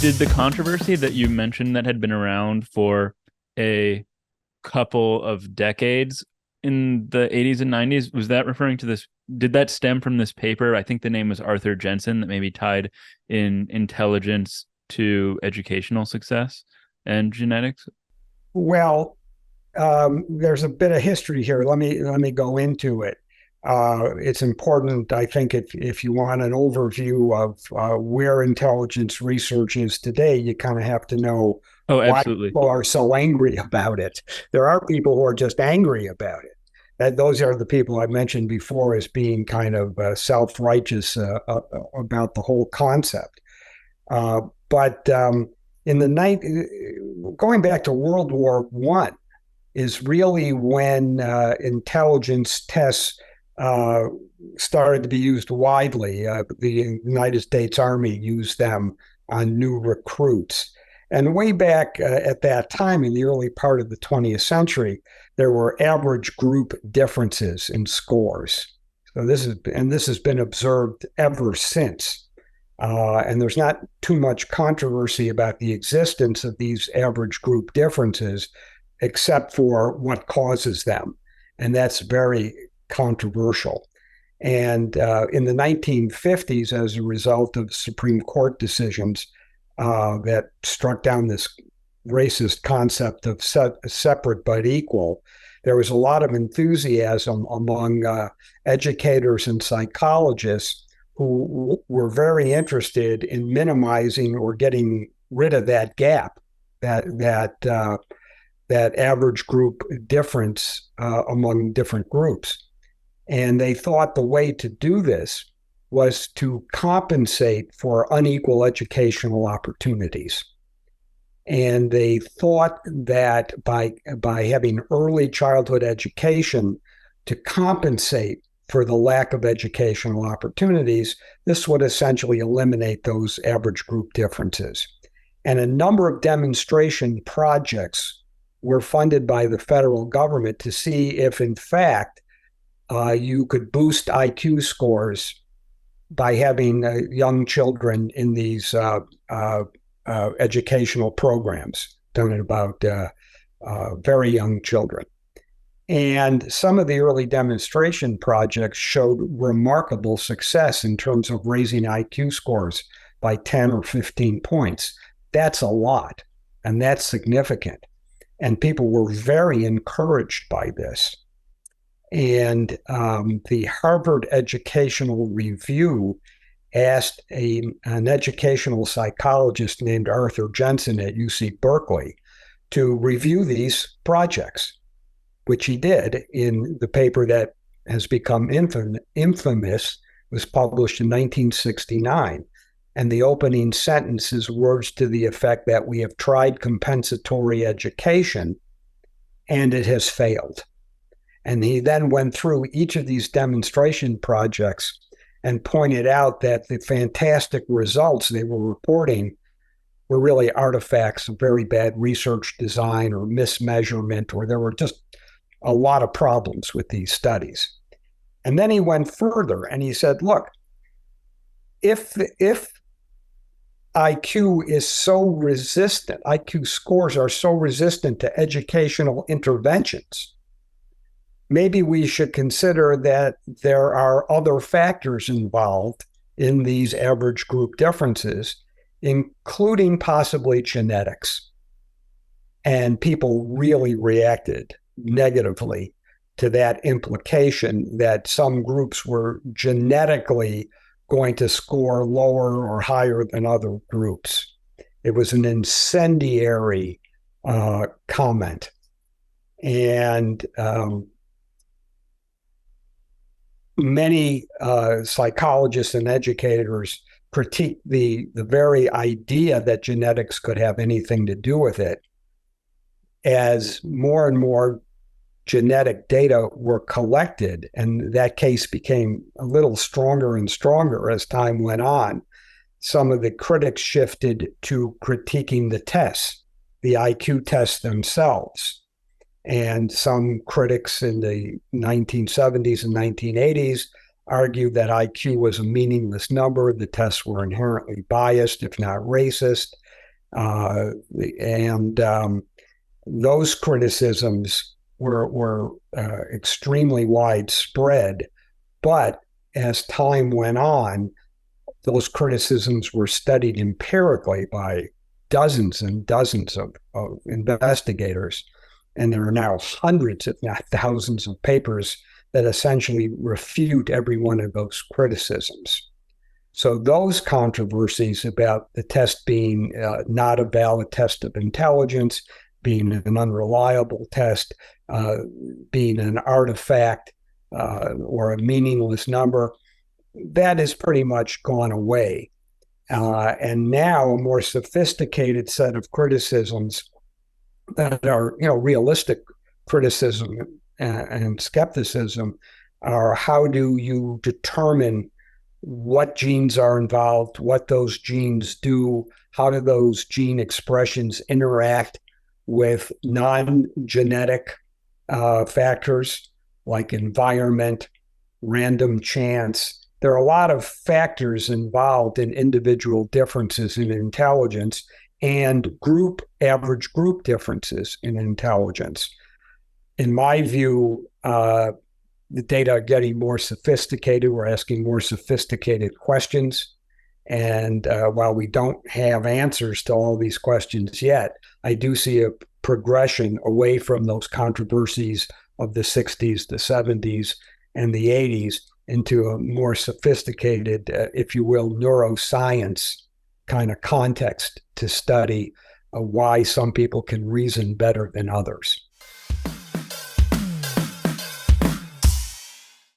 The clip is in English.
Did the controversy that you mentioned that had been around for a couple of decades in the 80s and 90s, was that referring to this? Did that stem from this paper? I think the name was Arthur Jensen, that maybe tied in intelligence to educational success and genetics. Well, there's a bit of history here. Let me go into it. It's important, I think, if you want an overview of where intelligence research is today, you kind of have to know Oh, why absolutely. people are so angry about it. There are people who are just angry about it. Those are the people I mentioned before as being kind of self-righteous about the whole concept. But in the night, going back to World War One, is really when intelligence tests uh, started to be used widely. The United States Army used them on new recruits. And way back at that time, in the early part of the 20th century, there were average group differences in scores. So this has been observed ever since. And there's not too much controversy about the existence of these average group differences, except for what causes them. And that's very controversial. And in the 1950s, as a result of Supreme Court decisions that struck down this racist concept of separate but equal, there was a lot of enthusiasm among educators and psychologists who were very interested in minimizing or getting rid of that gap, that average group difference among different groups. And they thought the way to do this was to compensate for unequal educational opportunities. And they thought that by having early childhood education to compensate for the lack of educational opportunities, this would essentially eliminate those average group differences. And a number of demonstration projects were funded by the federal government to see if, in fact, you could boost IQ scores by having young children in these educational programs done about very young children. And some of the early demonstration projects showed remarkable success in terms of raising IQ scores by 10 or 15 points. That's a lot, and that's significant. And people were very encouraged by this. And the Harvard Educational Review asked an educational psychologist named Arthur Jensen at UC Berkeley to review these projects, which he did in the paper that has become infamous, was published in 1969. And the opening sentence is words to the effect that we have tried compensatory education and it has failed. And he then went through each of these demonstration projects and pointed out that the fantastic results they were reporting were really artifacts of very bad research design or mismeasurement, or there were just a lot of problems with these studies. And then he went further and he said, look, if IQ is so resistant, IQ scores are so resistant to educational interventions, maybe we should consider that there are other factors involved in these average group differences, including possibly genetics. And people really reacted negatively to that implication that some groups were genetically going to score lower or higher than other groups. It was an incendiary comment. And many psychologists and educators critique the very idea that genetics could have anything to do with it. As more and more genetic data were collected, and that case became a little stronger and stronger as time went on, some of the critics shifted to critiquing the tests, the IQ tests themselves. And some critics in the 1970s and 1980s argued that IQ was a meaningless number. The tests were inherently biased, if not racist. Uh, and those criticisms were extremely widespread. But as time went on, those criticisms were studied empirically by dozens and dozens of investigators. And there are now hundreds, if not thousands, of papers that essentially refute every one of those criticisms. So those controversies about the test being not a valid test of intelligence, being an unreliable test, being an artifact or a meaningless number, that has pretty much gone away. And now a more sophisticated set of criticisms that are, realistic criticism and skepticism are how do you determine what genes are involved, what those genes do, how do those gene expressions interact with non-genetic factors like environment, random chance. There are a lot of factors involved in individual differences in intelligence and average group differences in intelligence. In my view, the data are getting more sophisticated. We're asking more sophisticated questions. And while we don't have answers to all these questions yet, I do see a progression away from those controversies of the 60s, the 70s, and the 80s into a more sophisticated, if you will, neuroscience kind of context to study why some people can reason better than others.